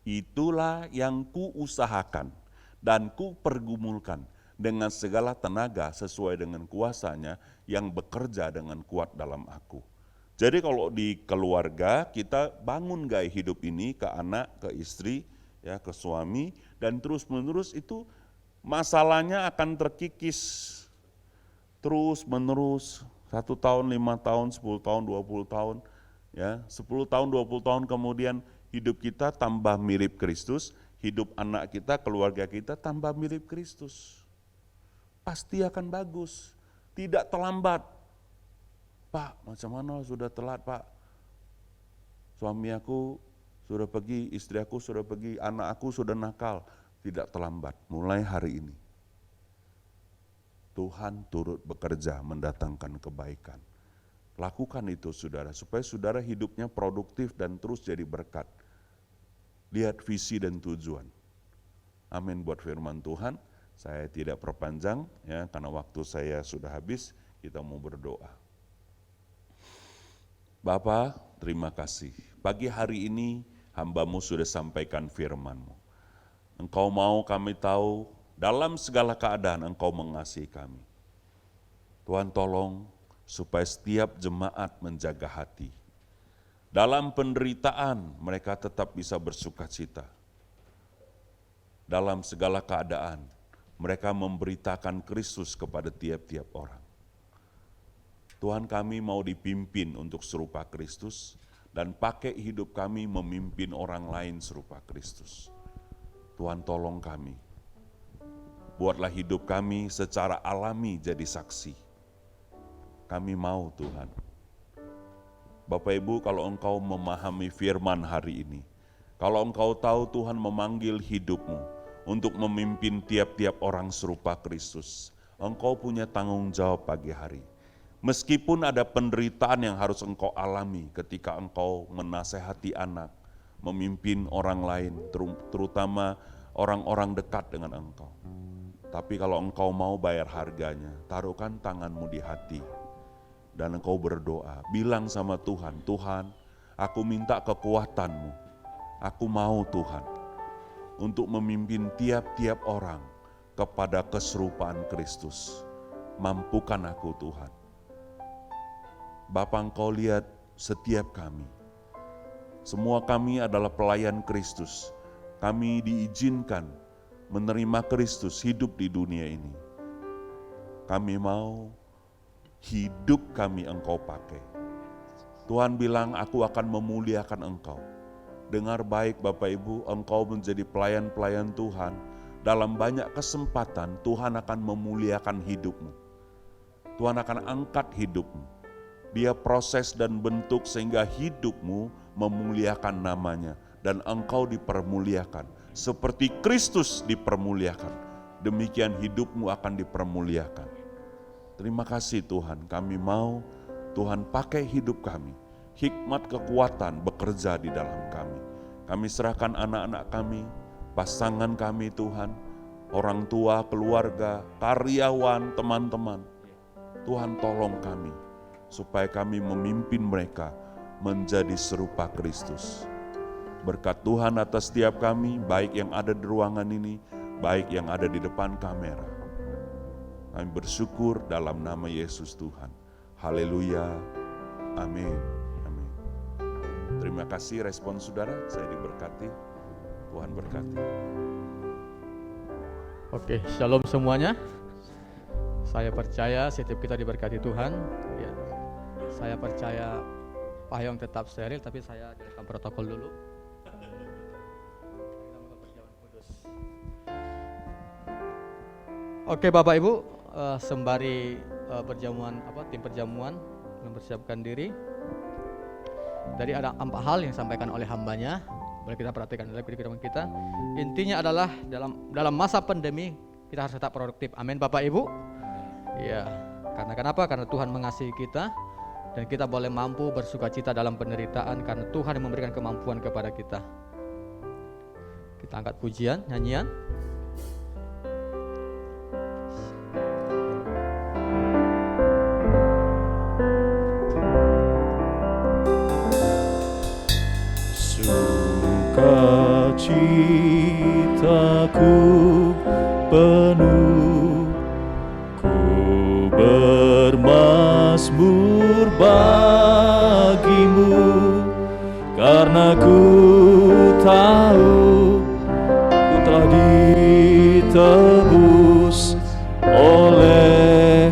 itulah yang kuusahakan dan kupergumulkan dengan segala tenaga sesuai dengan kuasanya yang bekerja dengan kuat dalam aku. Jadi kalau di keluarga kita bangun gaya hidup ini ke anak, ke istri, ya, ke suami, dan terus menerus itu masalahnya akan terkikis terus menerus 1 tahun, 5 tahun, 10 tahun, 20 tahun, ya 10 tahun, 20 tahun kemudian hidup kita tambah mirip Kristus, hidup anak kita, keluarga kita tambah mirip Kristus. Pasti akan bagus, tidak terlambat. Pak, macam mana sudah telat Pak? Suami aku sudah pergi, istri aku sudah pergi, anak aku sudah nakal. Tidak terlambat, mulai hari ini. Tuhan turut bekerja mendatangkan kebaikan. Lakukan itu saudara, supaya saudara hidupnya produktif dan terus jadi berkat. Lihat visi dan tujuan. Amin buat firman Tuhan. Saya tidak perpanjang ya, karena waktu saya sudah habis. Kita mau berdoa. Bapa, terima kasih. Pagi hari ini hamba-Mu sudah sampaikan firman-Mu. Engkau mau kami tahu dalam segala keadaan Engkau mengasihi kami. Tuhan tolong supaya setiap jemaat menjaga hati. Dalam penderitaan mereka tetap bisa bersuka cita. Dalam segala keadaan mereka memberitakan Kristus kepada tiap-tiap orang. Tuhan, kami mau dipimpin untuk serupa Kristus dan pakai hidup kami memimpin orang lain serupa Kristus. Tuhan tolong kami. Buatlah hidup kami secara alami jadi saksi. Kami mau Tuhan. Bapak Ibu, kalau Engkau memahami firman hari ini, kalau Engkau tahu Tuhan memanggil hidupmu untuk memimpin tiap-tiap orang serupa Kristus, Engkau punya tanggung jawab pagi hari. Meskipun ada penderitaan yang harus Engkau alami ketika Engkau menasehati anak, memimpin orang lain, terutama orang-orang dekat dengan Engkau. Tapi kalau Engkau mau bayar harganya, taruhkan tanganmu di hati. Dan engkau berdoa, bilang sama Tuhan, Tuhan, aku minta kekuatan-Mu. Aku mau Tuhan, untuk memimpin tiap-tiap orang kepada keserupaan Kristus. Mampukan aku Tuhan. Bapa, Engkau lihat setiap kami. Semua kami adalah pelayan Kristus. Kami diizinkan menerima Kristus hidup di dunia ini. Kami mau hidup kami Engkau pakai. Tuhan bilang, aku akan memuliakan Engkau. Dengar baik Bapak Ibu, Engkau menjadi pelayan-pelayan Tuhan. Dalam banyak kesempatan Tuhan akan memuliakan hidupmu. Tuhan akan angkat hidupmu. Dia proses dan bentuk sehingga hidupmu memuliakan namanya. Dan engkau dipermuliakan. Seperti Kristus dipermuliakan. Demikian hidupmu akan dipermuliakan. Terima kasih Tuhan, kami mau Tuhan pakai hidup kami. Hikmat kekuatan bekerja di dalam kami. Kami serahkan anak-anak kami, pasangan kami Tuhan, orang tua, keluarga, karyawan, teman-teman. Tuhan tolong kami, supaya kami memimpin mereka menjadi serupa Kristus. Berkat Tuhan atas setiap kami, baik yang ada di ruangan ini, baik yang ada di depan kamera. Kami bersyukur dalam nama Yesus Tuhan. Haleluya. Amin. Amin. Terima kasih respon saudara, saya diberkati. Tuhan berkati. Oke, shalom semuanya. Saya percaya setiap kita diberkati Tuhan. Ya. Saya percaya payung tetap steril, tapi saya direkam protokol dulu. Oke Bapak Ibu, sembari tim perjamuan mempersiapkan diri. Dari ada 4 hal yang disampaikan oleh hambanya, boleh kita perhatikan dalam kehidupan kita. Intinya adalah dalam masa pandemi kita harus tetap produktif. Amin Bapak Ibu. Ya, karena kenapa? Karena Tuhan mengasihi kita dan kita boleh mampu bersukacita dalam penderitaan karena Tuhan yang memberikan kemampuan kepada kita. Kita angkat pujian, nyanyian. Citaku penuh, ku bermazmur bagimu, karena ku tahu ku telah ditebus oleh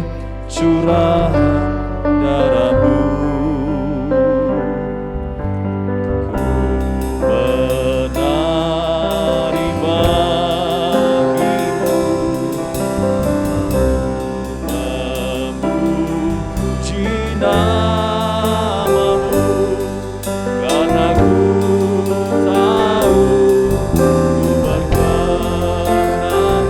curahan darah-Mu. Karena ku tahu ku berkenan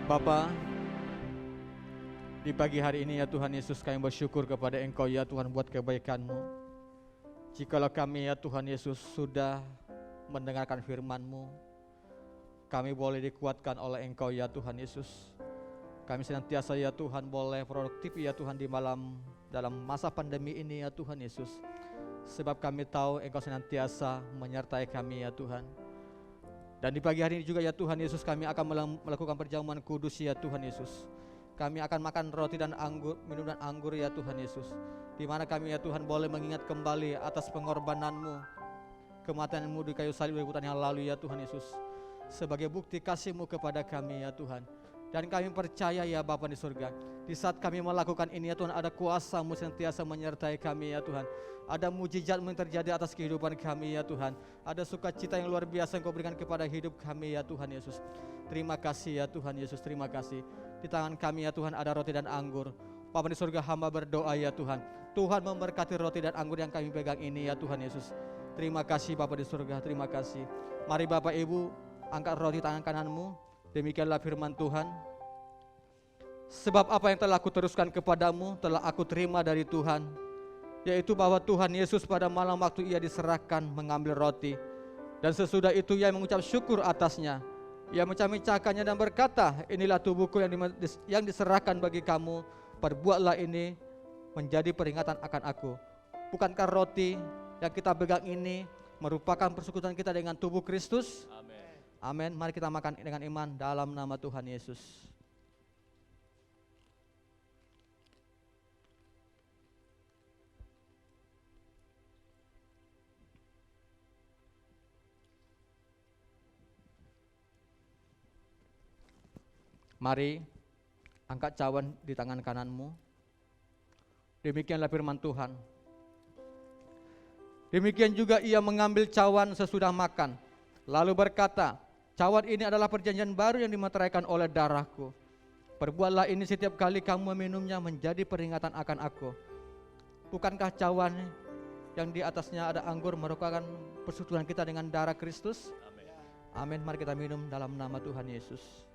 Bapa, di pagi hari ini ya Tuhan Yesus, kami bersyukur kepada Engkau ya Tuhan buat kebaikan-Mu. Jikalau kami ya Tuhan Yesus sudah mendengarkan firman-Mu, kami boleh dikuatkan oleh Engkau ya Tuhan Yesus. Kami senantiasa ya Tuhan boleh produktif ya Tuhan dalam masa pandemi ini ya Tuhan Yesus. Sebab kami tahu Engkau senantiasa menyertai kami ya Tuhan. Dan di pagi hari ini juga ya Tuhan Yesus, kami akan melakukan perjamuan kudus ya Tuhan Yesus. Kami akan makan roti dan anggur, minum dan anggur ya Tuhan Yesus. Di mana kami ya Tuhan boleh mengingat kembali atas pengorbanan-Mu, kematian-Mu di kayu salib 2000 tahun yang lalu ya Tuhan Yesus. Sebagai bukti kasih-Mu kepada kami ya Tuhan. Dan kami percaya ya Bapa di surga, di saat kami melakukan ini ya Tuhan, ada kuasa-Mu senantiasa menyertai kami ya Tuhan. Ada mujizat-Mu yang terjadi atas kehidupan kami ya Tuhan. Ada sukacita yang luar biasa yang Kau berikan kepada hidup kami ya Tuhan Yesus. Terima kasih ya Tuhan Yesus, terima kasih. Di tangan kami ya Tuhan ada roti dan anggur. Bapa di surga, hamba berdoa ya Tuhan, Tuhan memberkati roti dan anggur yang kami pegang ini ya Tuhan Yesus. Terima kasih Bapa di surga, terima kasih. Mari Bapak Ibu angkat roti tangan kananmu. Demikianlah firman Tuhan. Sebab apa yang telah aku teruskan kepadamu telah aku terima dari Tuhan, yaitu bahwa Tuhan Yesus pada malam waktu ia diserahkan mengambil roti, dan sesudah itu ia mengucap syukur atasnya. Ia memecah-mecahkannya dan berkata, inilah tubuhku yang diserahkan bagi kamu, perbuatlah ini menjadi peringatan akan aku. Bukankah roti yang kita pegang ini merupakan persekutuan kita dengan tubuh Kristus? Amin. Amin. Mari kita makan dengan iman dalam nama Tuhan Yesus. Mari angkat cawan di tangan kananmu. Demikianlah firman Tuhan. Demikian juga ia mengambil cawan sesudah makan, lalu berkata, cawan ini adalah perjanjian baru yang dimeteraikan oleh darahku. Perbuatlah ini setiap kali kamu meminumnya menjadi peringatan akan aku. Bukankah cawan yang di atasnya ada anggur merupakan persekutuan kita dengan darah Kristus? Amin. Mari kita minum dalam nama Tuhan Yesus.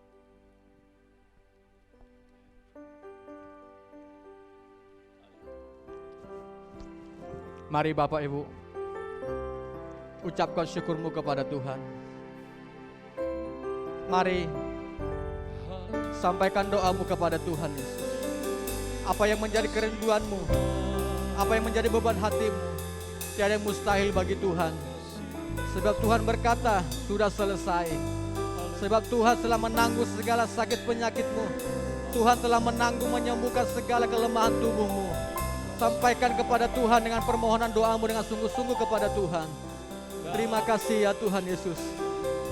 Mari Bapak Ibu, ucapkan syukurmu kepada Tuhan. Mari sampaikan doamu kepada Tuhan Yesus. Apa yang menjadi kerinduanmu, apa yang menjadi beban hatimu, tiada yang mustahil bagi Tuhan. Sebab Tuhan berkata, sudah selesai. Sebab Tuhan telah menanggung segala sakit penyakitmu. Tuhan telah menanggung menyembuhkan segala kelemahan tubuhmu. Sampaikan kepada Tuhan dengan permohonan doamu dengan sungguh-sungguh kepada Tuhan. Terima kasih ya Tuhan Yesus.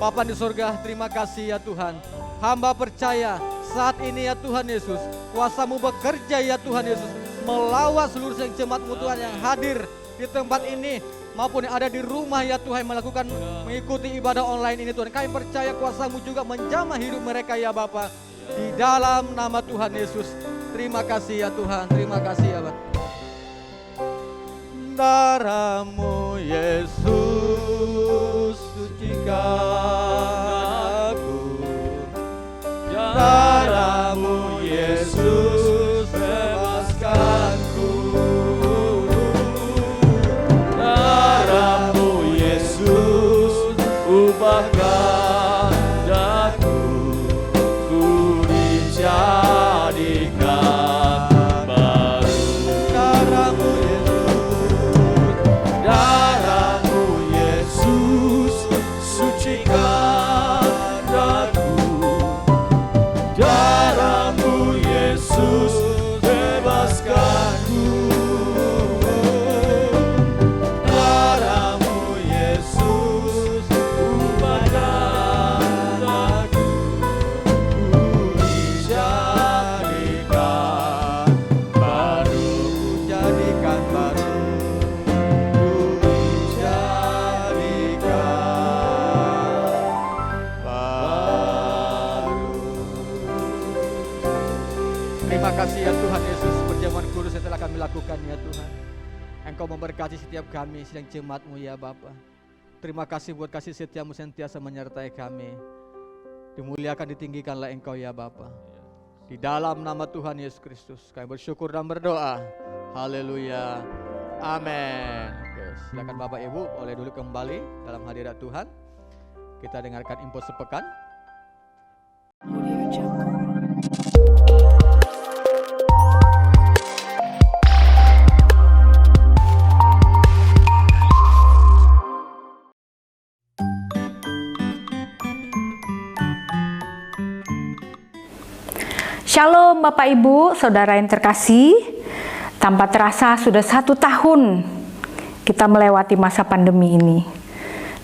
Bapa di surga, terima kasih ya Tuhan. Hamba percaya saat ini ya Tuhan Yesus, kuasa-Mu bekerja ya Tuhan Yesus, melawat seluruh jemaat-Mu Tuhan yang hadir di tempat ini maupun yang ada di rumah ya Tuhan, mengikuti ibadah online ini Tuhan. Kami percaya kuasa-Mu juga menjamah hidup mereka ya Bapa. Di dalam nama Tuhan Yesus. Terima kasih ya Tuhan, terima kasih ya Bapa. Darah-Mu Yesus sucikan aku, darah-Mu Yesus bebaskanku, darah-Mu Yesus ubahkan aku, ku dijadikan baru. Darah-Mu sucikan aku, darah-Mu Yesus bebaskanku, darah-Mu Yesus ubahkan aku, ku dijadikan baru, jadikan baru. Terima kasih ya Tuhan Yesus, perjamuan kudus yang telah kami lakukan ya Tuhan. Engkau memberkati setiap kami, sidang jemaat-Mu ya Bapa. Terima kasih buat kasih setia-Mu sentiasa menyertai kami. Dimuliakan, ditinggikanlah Engkau ya Bapa. Di dalam nama Tuhan Yesus Kristus kami bersyukur dan berdoa. Haleluya. Amin. Oke, silakan Bapak Ibu boleh dulu kembali dalam hadirat Tuhan. Kita dengarkan info sepekan. Audio Jungle. Shalom Bapak Ibu, Saudara yang terkasih. Tanpa terasa sudah 1 tahun kita melewati masa pandemi ini.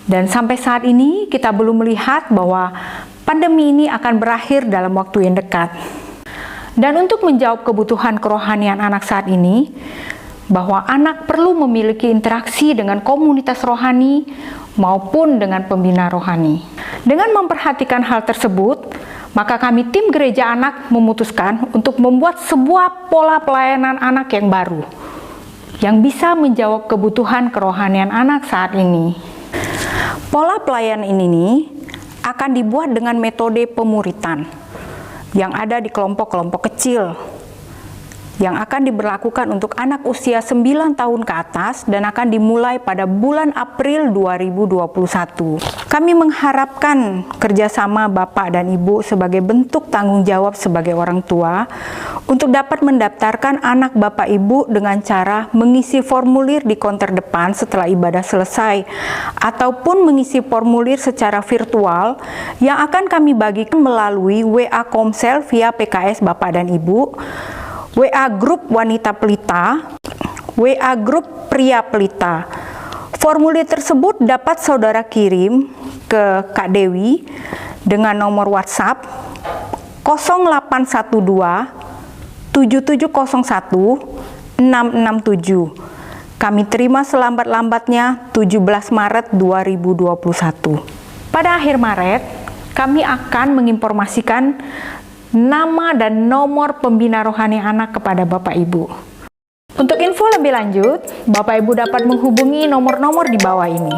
Dan sampai saat ini kita belum melihat bahwa pandemi ini akan berakhir dalam waktu yang dekat. Dan untuk menjawab kebutuhan kerohanian anak saat ini, bahwa anak perlu memiliki interaksi dengan komunitas rohani maupun dengan pembina rohani. Dengan memperhatikan hal tersebut, maka kami tim gereja anak memutuskan untuk membuat sebuah pola pelayanan anak yang baru, yang bisa menjawab kebutuhan kerohanian anak saat ini. Pola pelayanan ini akan dibuat dengan metode pemuritan, yang ada di kelompok-kelompok kecil, yang akan diberlakukan untuk anak usia 9 tahun ke atas dan akan dimulai pada bulan April 2021. Kami mengharapkan kerjasama Bapak dan Ibu sebagai bentuk tanggung jawab sebagai orang tua untuk dapat mendaftarkan anak Bapak Ibu dengan cara mengisi formulir di konter depan setelah ibadah selesai ataupun mengisi formulir secara virtual yang akan kami bagikan melalui WA Komsel via PKS Bapak dan Ibu, WA Grup Wanita Pelita, WA Grup Pria Pelita. Formulir tersebut dapat saudara kirim ke Kak Dewi dengan nomor WhatsApp 0812 7701 667. Kami terima selambat-lambatnya 17 Maret 2021. Pada akhir Maret, kami akan menginformasikan nama dan nomor pembina rohani anak kepada Bapak Ibu. Untuk info lebih lanjut, Bapak Ibu dapat menghubungi nomor-nomor di bawah ini.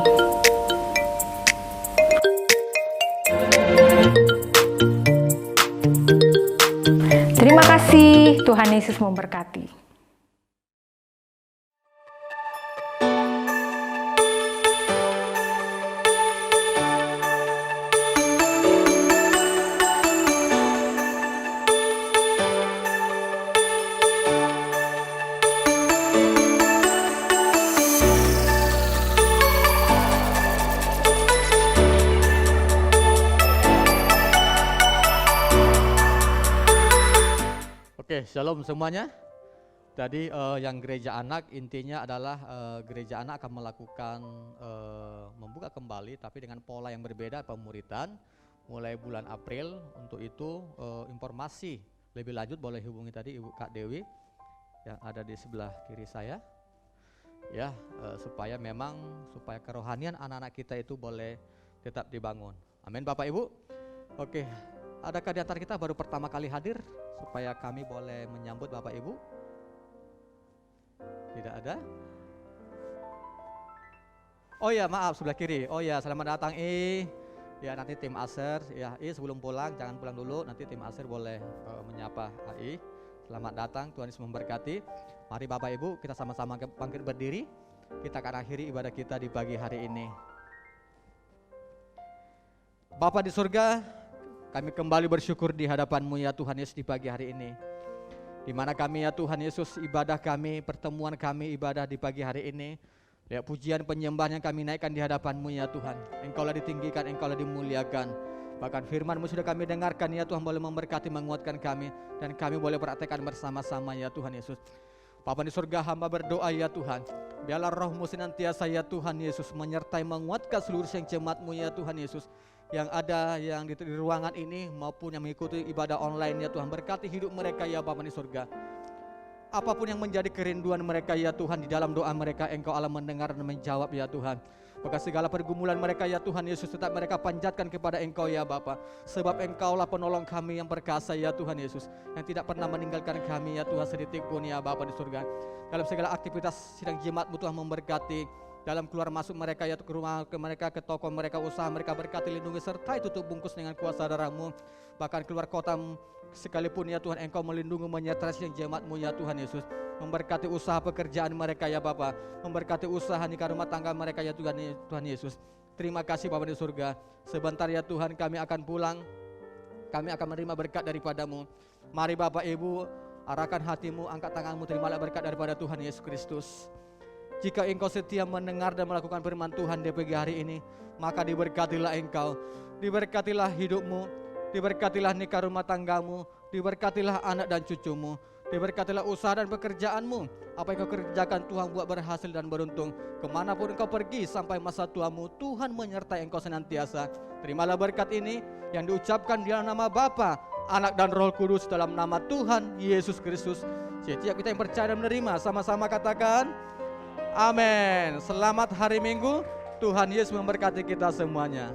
Terima kasih, Tuhan Yesus memberkati. Oke, shalom semuanya. Tadi yang gereja anak intinya adalah gereja anak akan melakukan membuka kembali tapi dengan pola yang berbeda pemuritan mulai bulan April. Untuk itu informasi lebih lanjut boleh hubungi tadi Ibu Kak Dewi yang ada di sebelah kiri saya. Ya, supaya kerohanian anak-anak kita itu boleh tetap dibangun. Amin Bapak Ibu. Oke, adakah di antara kita baru pertama kali hadir supaya kami boleh menyambut Bapak Ibu? Tidak ada? Oh ya, maaf sebelah kiri. Oh ya, selamat datang Ya, nanti tim Aser ya, sebelum pulang jangan pulang dulu, nanti tim Aser boleh menyapa Selamat datang, Tuhan Yesus memberkati. Mari Bapak Ibu kita sama-sama bangkit berdiri. Kita akan akhiri ibadah kita di pagi hari ini. Bapa di surga, kami kembali bersyukur di hadapan-Mu ya Tuhan Yesus di pagi hari ini. Di mana kami ya Tuhan Yesus ibadah kami, pertemuan kami ibadah di pagi hari ini. Lihat pujian penyembahan yang kami naikkan di hadapan-Mu ya Tuhan. Engkaulah ditinggikan, Engkaulah dimuliakan. Bahkan firman-Mu sudah kami dengarkan ya Tuhan, boleh memberkati, menguatkan kami. Dan kami boleh praktekkan bersama-sama ya Tuhan Yesus. Bapa di surga, hamba berdoa ya Tuhan. Biarlah roh-Mu senantiasa ya Tuhan Yesus menyertai, menguatkan seluruh yang jemaat-Mu ya Tuhan Yesus. Yang ada yang di ruangan ini maupun yang mengikuti ibadah online ya Tuhan, berkati hidup mereka ya Bapa di surga. Apapun yang menjadi kerinduan mereka ya Tuhan, di dalam doa mereka Engkau Allah mendengar dan menjawab ya Tuhan. Maka segala pergumulan mereka ya Tuhan Yesus tetap mereka panjatkan kepada Engkau ya Bapa. Sebab Engkaulah penolong kami yang perkasa ya Tuhan Yesus, yang tidak pernah meninggalkan kami ya Tuhan sedetik pun ya Bapa di surga. Dalam segala aktivitas sidang jemaat-Mu Tuhan memberkati, dalam keluar masuk mereka, ya ke rumah ke mereka, ke toko mereka, usaha mereka, berkati, lindungi, sertai tutup bungkus dengan kuasa darah-Mu. Bahkan keluar kota sekalipun ya Tuhan, Engkau melindungi, menyertai yang jemaat-Mu ya Tuhan Yesus. Memberkati usaha pekerjaan mereka ya Bapa, memberkati usaha nikah rumah tangga mereka ya Tuhan Yesus. Terima kasih Bapa di surga. Sebentar ya Tuhan, kami akan pulang, kami akan menerima berkat daripada-Mu. Mari Bapak Ibu, arahkan hatimu, angkat tanganmu, terimalah berkat daripada Tuhan Yesus Kristus. Jika engkau setia mendengar dan melakukan firman Tuhan di pagi hari ini, maka diberkatilah engkau, diberkatilah hidupmu, diberkatilah nikah rumah tanggamu, diberkatilah anak dan cucumu, diberkatilah usaha dan pekerjaanmu. Apa yang kau kerjakan Tuhan buat berhasil dan beruntung. Kemanapun engkau pergi sampai masa tuamu, Tuhan menyertai engkau senantiasa. Terimalah berkat ini yang diucapkan di dalam nama Bapa, Anak dan Roh Kudus, dalam nama Tuhan Yesus Kristus. Setiap kita yang percaya dan menerima, sama-sama katakan amin. Selamat hari Minggu, Tuhan Yesus memberkati kita semuanya.